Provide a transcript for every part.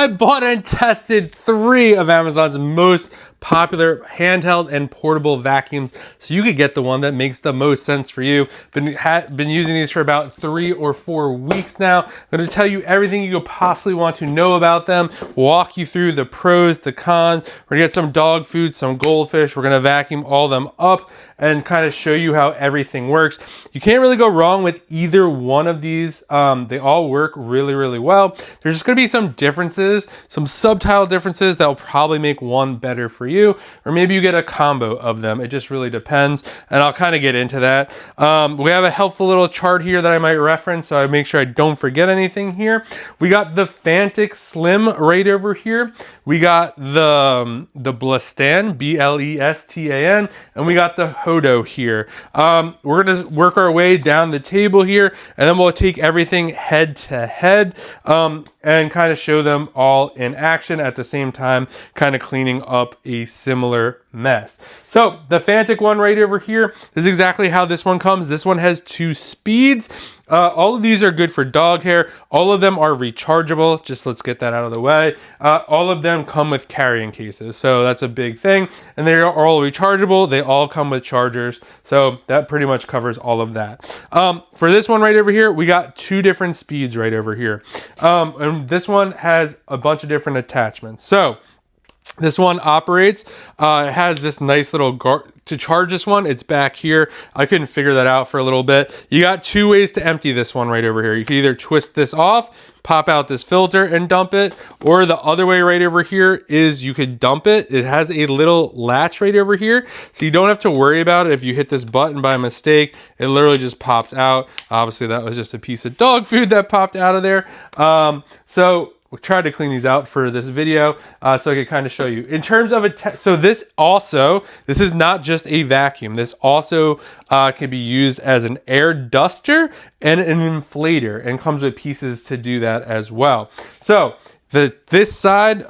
I bought and tested 3 of Amazon's most popular handheld and portable vacuums, so you could get the one that makes the most sense for you. Been using these for about 3 or 4 weeks now. I'm going to tell you everything you could possibly want to know about them, walk you through the pros, the cons. We're going to get some dog food, some goldfish. We're going to vacuum all them up and kind of show you how everything works. You can't really go wrong with either one of these. They all work really, really well. There's just going to be some differences, some subtle differences that will probably make one better for you, or maybe you get a combo of them. It just really depends, and I'll kind of get into that. We have a helpful little chart here that I might reference, so I make sure I don't forget anything here. We got the Fanttik Slim right over here. We got the Blestan, B-L-E-S-T-A-N, and we got the Hodo here. We're gonna work our way down the table here, and then we'll take everything head to head and kind of show them all in action at the same time, kind of cleaning up a similar mess. So the Fantic one right over here, this is exactly how this one comes. This one has 2 speeds. All of these are good for dog hair. All of them are rechargeable. Just let's get that out of the way. All of them come with carrying cases, so that's a big thing. And they are all rechargeable. They all come with chargers, so that pretty much covers all of that. For this one right over here, we got 2 different speeds right over here. And this one has a bunch of different attachments. So this one operates, it has this nice little to charge this one, it's back here. I couldn't figure that out for a little bit. You got 2 ways to empty this one right over here. You can either twist this off, pop out this filter and dump it, or the other way right over here is you could dump it. It has a little latch right over here, so you don't have to worry about it if you hit this button by mistake. It literally just pops out. Obviously that was just a piece of dog food that popped out of there. So we tried to clean these out for this video so I could kind of show you. In terms of so this is not just a vacuum. This also can be used as an air duster and an inflator, and comes with pieces to do that as well. So this side,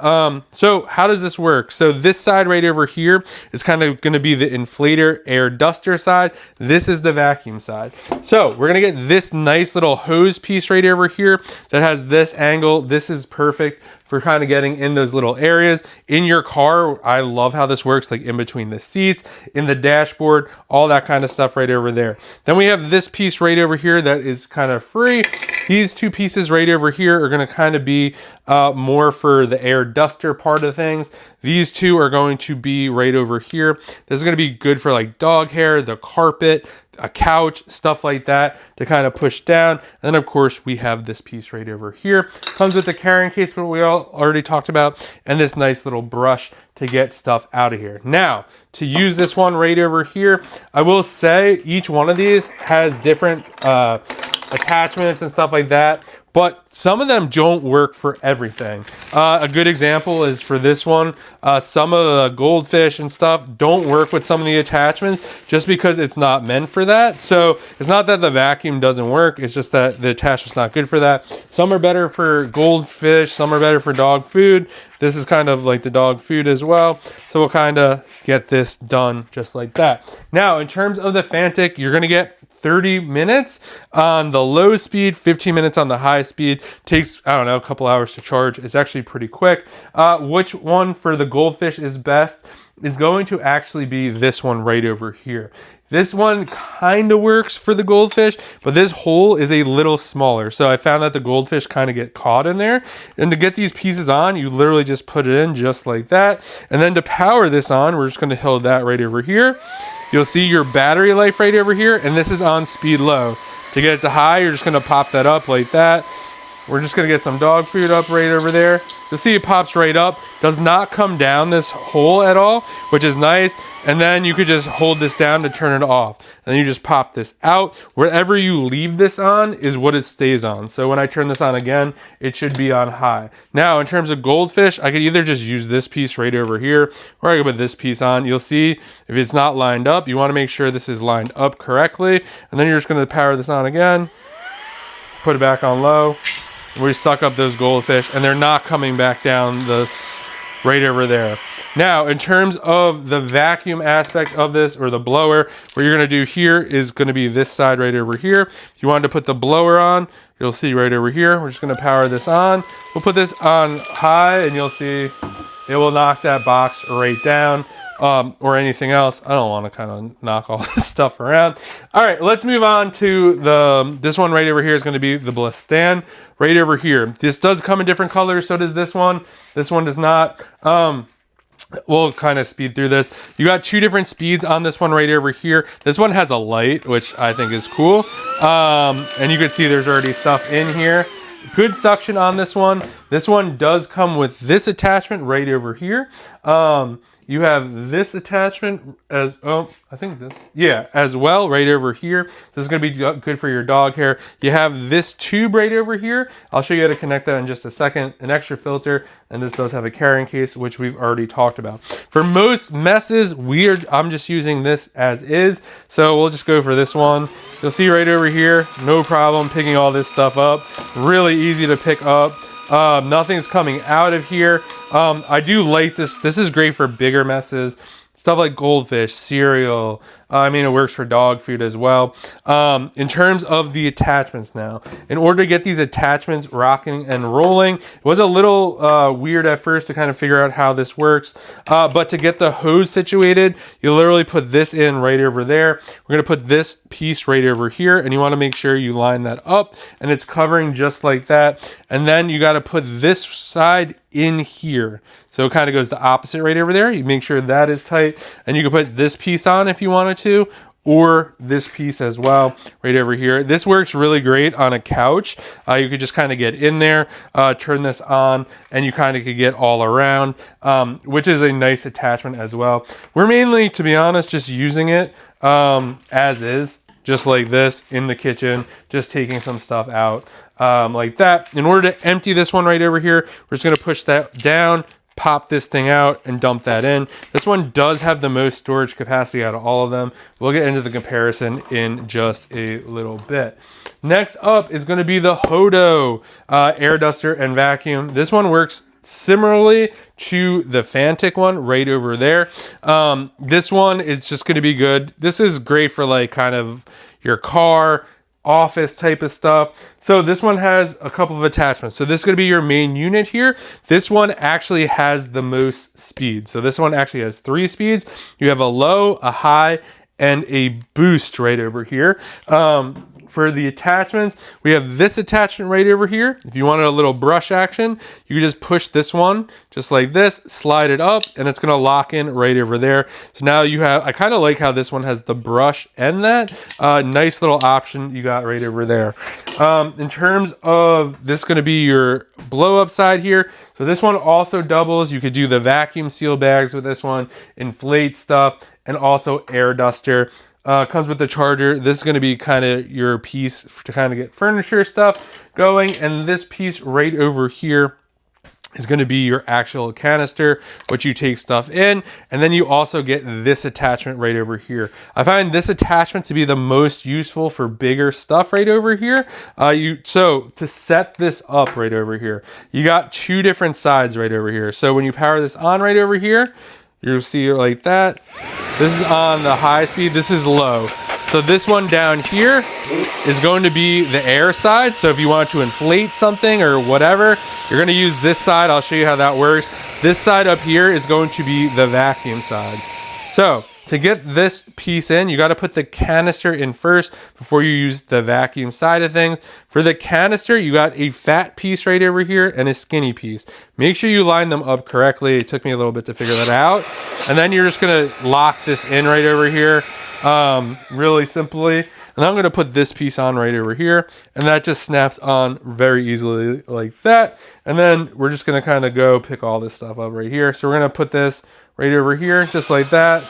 so how does this work? So this side right over here is kind of going to be the inflator air duster side. This is the vacuum side. So we're going to get this nice little hose piece right over here that has this angle. This is perfect for kind of getting in those little areas in your car. I love how this works, like in between the seats, in the dashboard, all that kind of stuff right over there. Then we have this piece right over here that is kind of free. These 2 pieces right over here are going to kind of be more for the air duster part of things. These 2 are going to be right over here. This is going to be good for like dog hair, the carpet, a couch, stuff like that to kind of push down. And then of course we have this piece right over here. Comes with the carrying case, what we all already talked about, and this nice little brush to get stuff out of here. Now, to use this one right over here, I will say each one of these has different attachments and stuff like that, but some of them don't work for everything. A good example is for this one, some of the goldfish and stuff don't work with some of the attachments just because it's not meant for that. So it's not that the vacuum doesn't work, it's just that the attachment's not good for that. Some are better for goldfish, some are better for dog food. This is kind of like the dog food as well. So we'll kind of get this done just like that. Now, in terms of the Fantic, you're gonna get 30 minutes on the low speed, 15 minutes on the high speed. Takes, I don't know, a couple hours to charge. It's actually pretty quick. Which one for the goldfish is best is going to actually be this one right over here. This one kind of works for the goldfish, but this hole is a little smaller. So I found that the goldfish kind of get caught in there. And to get these pieces on, you literally just put it in just like that. And then to power this on, we're just going to hold that right over here. You'll see your battery life right over here, and this is on speed low. To get it to high, you're just gonna pop that up like that. We're just gonna get some dog food up right over there. You'll see it pops right up. Does not come down this hole at all, which is nice. And then you could just hold this down to turn it off. And then you just pop this out. Wherever you leave this on is what it stays on. So when I turn this on again, it should be on high. Now, in terms of goldfish, I could either just use this piece right over here, or I could put this piece on. You'll see if it's not lined up, you wanna make sure this is lined up correctly. And then you're just gonna power this on again, put it back on low. We suck up those goldfish, and they're not coming back down this right over there. Now, in terms of the vacuum aspect of this, or the blower, what you're gonna do here is gonna be this side right over here. If you wanted to put the blower on, you'll see right over here, we're just gonna power this on. We'll put this on high and you'll see it will knock that box right down. Or anything else. I don't want to kind of knock all this stuff around. All right, let's move on to this one right over here is going to be the Blestan right over here. This does come in different colors, so does this one. This one does not. We'll kind of speed through this. You got 2 different speeds on this one right over here. This one has a light, which I think is cool. And you can see there's already stuff in here. Good suction on this one. This one does come with this attachment right over here. You have this attachment as, I think this, yeah, as well, right over here. This is going to be good for your dog hair. You have this tube right over here. I'll show you how to connect that in just a second. An extra filter, and this does have a carrying case, which we've already talked about. For most messes, I'm just using this as is. So we'll just go for this one. You'll see right over here, no problem picking all this stuff up. Really easy to pick up. Nothing's coming out of here. I do like this. This is great for bigger messes. Stuff like goldfish, cereal. I mean, it works for dog food as well. In terms of the attachments now, in order to get these attachments rocking and rolling, it was a little weird at first to kind of figure out how this works. But to get the hose situated, you literally put this in right over there. We're going to put this piece right over here, and you want to make sure you line that up and it's covering just like that. And then you got to put this side in here. So it kind of goes the opposite right over there. You make sure that is tight, and you can put this piece on if you wanted to, or this piece as well right over here. This works really great on a couch. You could just kind of get in there, turn this on, and you kind of could get all around, which is a nice attachment as well. We're mainly, to be honest, just using it as is, just like this in the kitchen, just taking some stuff out like that. In order to empty this one right over here, we're just going to push that down, pop this thing out, and dump that in. This one does have the most storage capacity out of all of them. We'll get into the comparison in just a little bit. Next up is going to be the Hodo air duster and vacuum. This one works similarly to the Fantic one right over there. This one is just going to be good. This is great for like kind of your car, office type of stuff. So this one has a couple of attachments. So this is going to be your main unit here. This one actually has the most speed. So this one actually has 3 speeds. You have a low, a high, and a boost right over here. For the attachments, we have this attachment right over here. If you wanted a little brush action, you can just push this one just like this, slide it up, and it's gonna lock in right over there. So now you have, I kind of like how this one has the brush and that. Nice little option you got right over there. In terms of this, gonna be your blow up side here. So this one also doubles. You could do the vacuum seal bags with this one, inflate stuff, and also air duster. Comes with the charger. This is going to be kind of your piece to kind of get furniture stuff going. And this piece right over here is going to be your actual canister, which you take stuff in. And then you also get this attachment right over here. I find this attachment to be the most useful for bigger stuff right over here. So to set this up right over here, you got 2 different sides right over here. So when you power this on right over here, you'll see it like that. This is on the high speed, this is low. So this one down here is going to be the air side. So if you want to inflate something or whatever, you're gonna use this side. I'll show you how that works. This side up here is going to be the vacuum side. So to get this piece in, you got to put the canister in first before you use the vacuum side of things. For the canister, you got a fat piece right over here and a skinny piece. Make sure you line them up correctly. It took me a little bit to figure that out. And then you're just going to lock this in right over here really simply. And I'm going to put this piece on right over here, and that just snaps on very easily like that. And then we're just going to kind of go pick all this stuff up right here. So we're going to put this right over here just like that.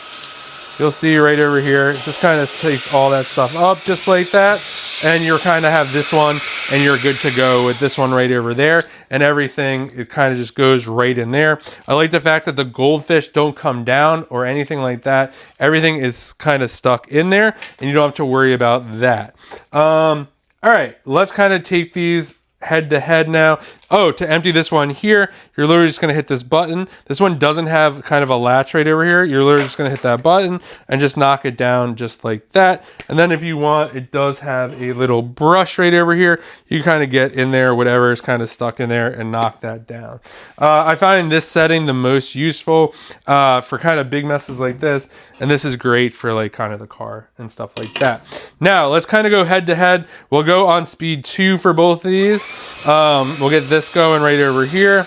You'll see right over here, it just kind of takes all that stuff up just like that. And you're kind of have this one, and you're good to go with this one right over there. And everything, it kind of just goes right in there. I like the fact that the goldfish don't come down or anything like that. Everything is kind of stuck in there, and you don't have to worry about that. All right, let's kind of take these head to head now. Oh, to empty this one here, you're literally just gonna hit this button. This one doesn't have kind of a latch right over here. You're literally just gonna hit that button and just knock it down just like that. And then if you want, it does have a little brush right over here. You kind of get in there, whatever is kind of stuck in there, and knock that down. I find this setting the most useful for kind of big messes like this. And this is great for like kind of the car and stuff like that. Now let's kind of go head to head. We'll go on speed 2 for both of these. We'll get this going right over here.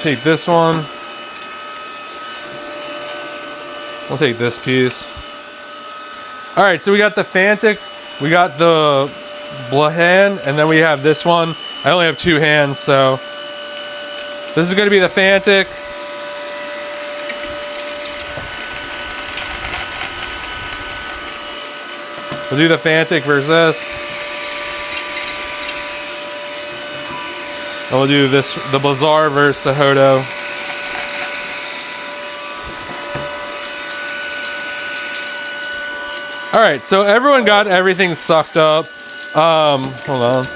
Take this one. We'll take this piece. All right, so we got the Fantic, we got the Blestan, and then we have this one. I only have 2 hands, so this is going to be the Fantic. We'll do the Fantic versus this. And we'll do this, the Blestan versus the Hodo. All right, so everyone got everything sucked up. Hold on.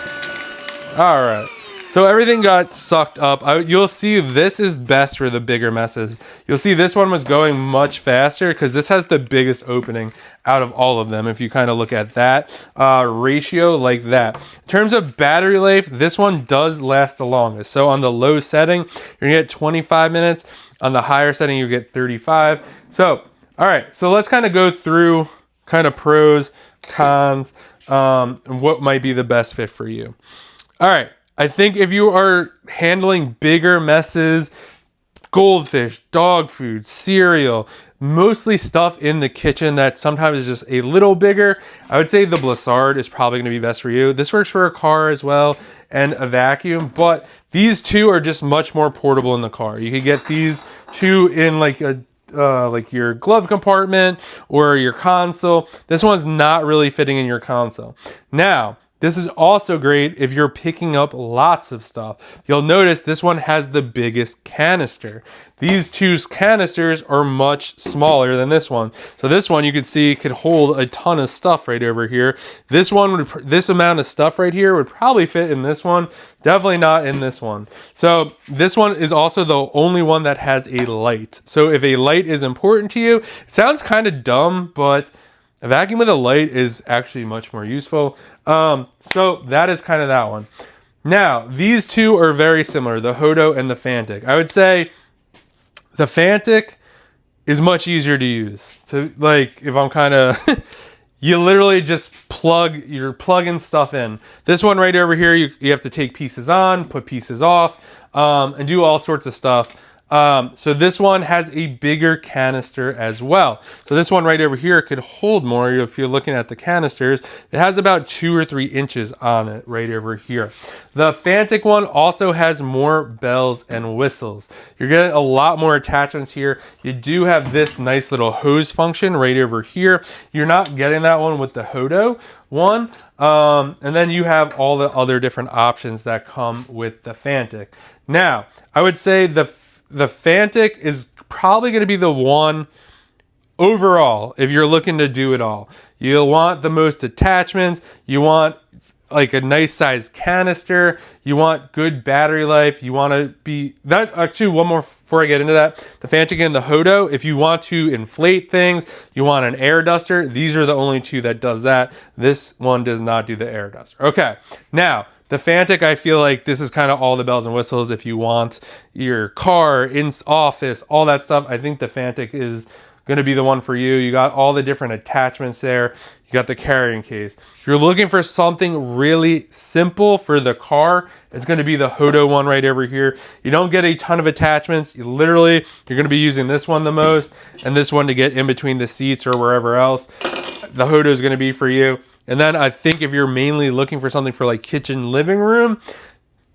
All right, so everything got sucked up. You'll see this is best for the bigger messes. You'll see this one was going much faster because this has the biggest opening out of all of them. If you kind of look at that ratio like that. In terms of battery life, this one does last the longest. So on the low setting, you're gonna get 25 minutes. On the higher setting, you get 35. So, all right, so let's kind of go through kind of pros, cons, and what might be the best fit for you. All right, I think if you are handling bigger messes, goldfish, dog food, cereal, mostly stuff in the kitchen that sometimes is just a little bigger, I would say the Blestan is probably going to be best for you. This works for a car as well and a vacuum, but these two are just much more portable in the car. You could get these two in like a like your glove compartment or your console. This one's not really fitting in your console. Now, this is also great if you're picking up lots of stuff. You'll notice this one has the biggest canister. These two canisters are much smaller than this one. So this one you can see could hold a ton of stuff right over here. This one would, this amount of stuff right here would probably fit in this one. Definitely not in this one. So this one is also the only one that has a light. So if a light is important to you, it sounds kind of dumb, but a vacuum with a light is actually much more useful. So that is kind of that one. Now, these two are very similar, the Hodo and the Fantic. I would say the Fantic is much easier to use. So like if I'm kind of, you literally just you're plugging stuff in. This one right over here, you have to take pieces on, put pieces off, and do all sorts of stuff. So this one has a bigger canister as well. So this one right over here could hold more. If you're looking at the canisters, it has about 2 or 3 inches on it right over here. The Fantic one also has more bells and whistles. You're getting a lot more attachments here. You do have this nice little hose function right over here. You're not getting that one with the Hodo one. And then you have all the other different options that come with the Fantic. Now, I would say the Fantic is probably going to be the one overall if you're looking to do it all. You'll want the most attachments. You want like a nice size canister. You want good battery life. You want to be that. Actually, one more before I get into that. The Fantic and the Hodo, if you want to inflate things, you want an air duster. These are the only two that does that. This one does not do the air duster. Okay, now the Fantic, I feel like this is kind of all the bells and whistles. If you want your car, in office, all that stuff, I think the Fantic is going to be the one for you. You got all the different attachments there. You got the carrying case. If you're looking for something really simple for the car, it's going to be the Hodo one right over here. You don't get a ton of attachments. You're going to be using this one the most, and this one to get in between the seats or wherever else. The Hodo is going to be for you. And then I think if you're mainly looking for something for like kitchen, living room,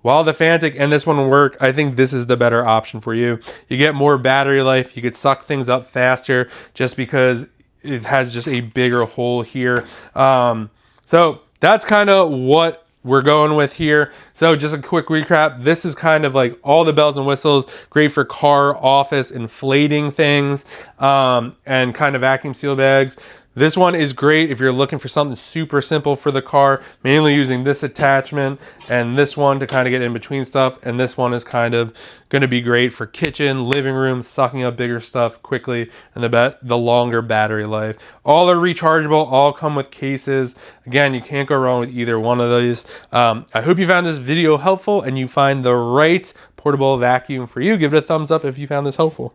while the Fantic and this one work, I think this is the better option for you. You get more battery life. You could suck things up faster just because it has just a bigger hole here. So that's kind of what we're going with here. So just a quick recap. This is kind of like all the bells and whistles, great for car, office, inflating things, and kind of vacuum seal bags. This one is great if you're looking for something super simple for the car, mainly using this attachment and this one to kind of get in between stuff. And this one is kind of going to be great for kitchen, living room, sucking up bigger stuff quickly, and the longer battery life. All are rechargeable, all come with cases. Again, you can't go wrong with either one of these. I hope you found this video helpful and you find the right portable vacuum for you. Give it a thumbs up if you found this helpful.